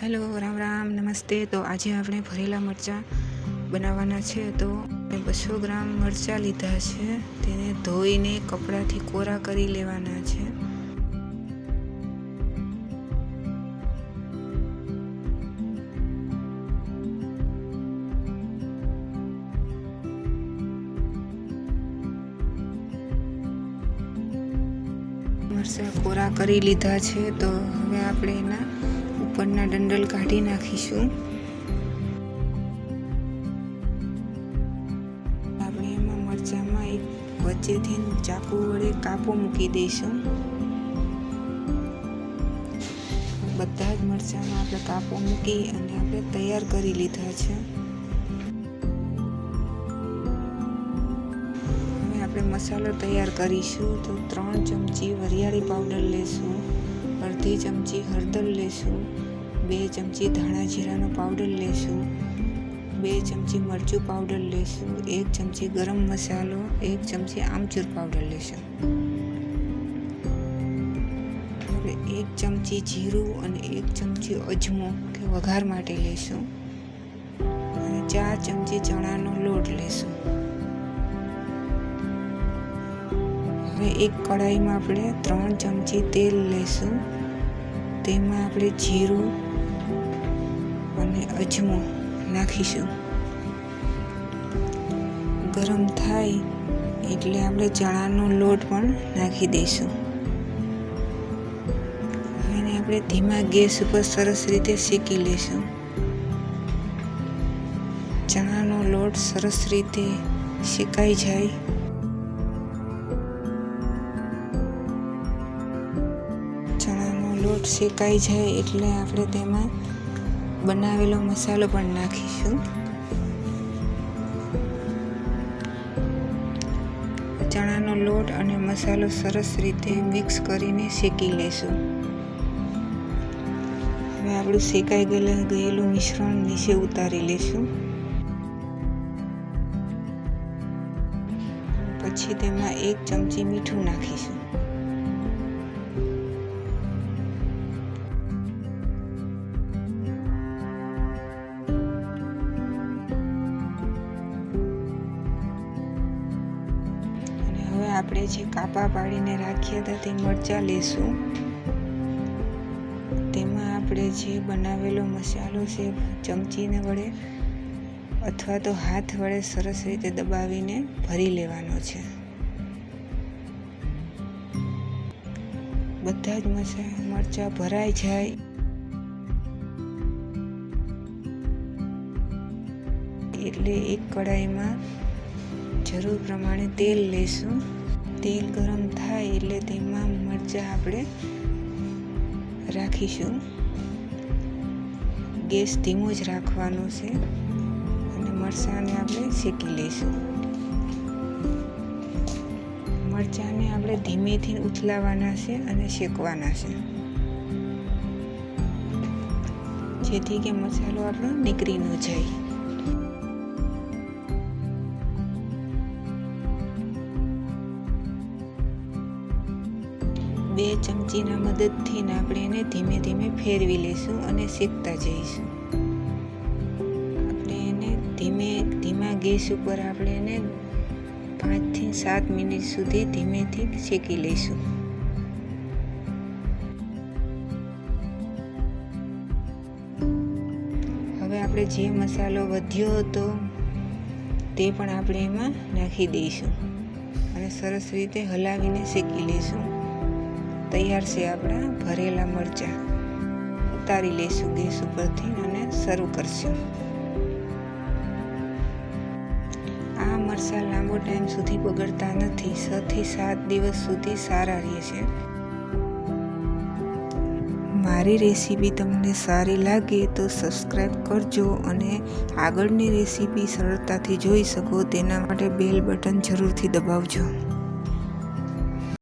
Hello, Ram Ram, નમસ્તે. તો આજે આપણે ભરેલા મરચાં બનાવવાના છે. તો 200 ગ્રામ મરચાં લીધા છે. તેને ધોઈને કપડાથી કોરા કરી લેવાના છે. મરચાં કોરા કરી લીધા છે. તો હવે આપણે એના ઉપરના ડંડલ કાઢી નાખીશું. આપણે એમાં મરચાંમાં એક વચ્ચેથી ચાકુ વડે કાપો મૂકી દઈશું. બધા જ મરચાંમાં આપણે કાપો મૂકી અને આપણે તૈયાર કરી લીધા છે. હવે આપણે મસાલો તૈયાર કરીશું. તો 3 ચમચી વરિયાળી પાવડર લેશું, અડધી ચમચી હળદર લેશું, 2 ચમચી ધાણા જીરાનો પાવડર લેશું, 2 ચમચી મરચું પાવડર લેશું, 1 ચમચી ગરમ મસાલો, 1 ચમચી આમચૂર પાવડર લેશું. હવે 1 ચમચી જીરું અને 1 ચમચી અજમો કે વઘાર માટે લેશું અને 4 ચમચી ચણાનો લોટ લેશું. હવે એક કઢાઈમાં આપણે 3 ચમચી તેલ લેશું. તેમાં આપણે જીરું અને અજમો નાખીશું. ગરમ થાય એટલે આપણે ચણાનો લોટ પણ નાખી દઈશું. અને આપણે ધીમા ગેસ ઉપર સરસ રીતે શેકી લઈશું. ચણાનો લોટ સરસ રીતે શેકાઈ જાય લોટ શેકાઈ જાય એટલે આપણે તેમાં બનાવેલો મસાલો પણ નાખીશું. ચણાનો લોટ અને મસાલો સરસ રીતે મિક્સ કરીને શેકી લેશું. હવે આપણું શેકાઈ ગયેલું મિશ્રણ નીચે ઉતારી લેશું. પછી તેમાં 1 ચમચી મીઠું નાખીશું. આપણે જે કાપા પાડીને રાખ્યા હતા તે મરચાં લેશું. તેમાં આપણે જે બનાવેલો મસાલો છે ચમચીને વડે અથવા તો હાથ વડે સરસ રીતે દબાવીને ભરી લેવાનો છે. બધા જ મરચાં ભરાઈ જાય એટલે એક કઢાઈમાં જરૂર પ્રમાણે તેલ લેશું. તેલ ગરમ થાય એટલે તેમાં મરચાં આપણે રાખીશું. ગેસ ધીમો જ રાખવાનો છે અને મરચાંને આપણે શેકી લઈશું. મરચાંને આપણે ધીમેથી ઉથલાવવાના છે અને શેકવાના છે, જેથી કે મસાલો આપણો નીકળી ન જાય. 2 ચમચીના મદદથી આપણે એને ધીમે ધીમે ફેરવી લઈશું અને શેકતા જઈશું. આપણે એને ધીમા ગેસ ઉપર આપણે એને 5 થી 7 મિનિટ સુધી ધીમેથી શેકી લઈશું. હવે આપણે જે મસાલો વધ્યો હતો તે પણ આપણે એમાં નાખી દઈશું અને સરસ રીતે હલાવીને શેકી લઈશું. તૈયાર છે આપણા ભરેલા મરચાં. ઉતારી લઈશું ગેસ ઉપરથી અને સર્વ કરશું. આ મરચાં લાંબો ટાઈમ સુધી બગડતા નથી. 6 થી 7 દિવસ સુધી સારા રહે છે. મારી રેસીપી તમને સારી લાગે તો સબસ્ક્રાઈબ કરજો અને આગળની રેસીપી સરળતાથી જોઈ શકો તેના માટે બેલ બટન જરૂરથી દબાવજો.